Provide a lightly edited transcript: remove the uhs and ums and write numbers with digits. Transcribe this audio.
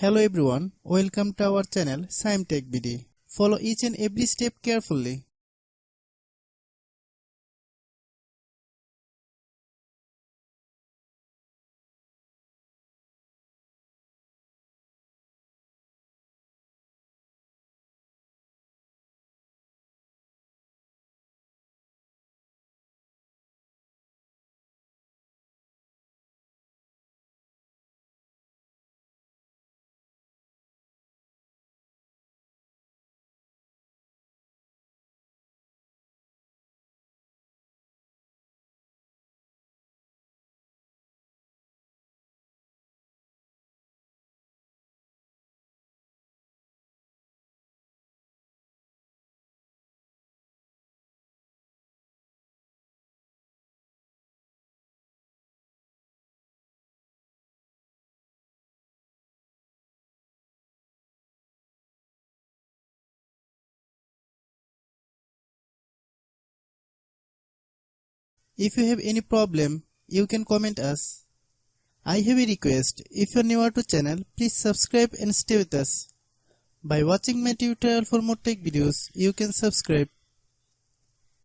Hello everyone, welcome to our channel Shaem TechBD. Follow each and every step carefully. If you have any problem, you can comment us. I have a request. If you are new to channel, please subscribe and stay with us. By watching my tutorial for more tech videos, you can subscribe.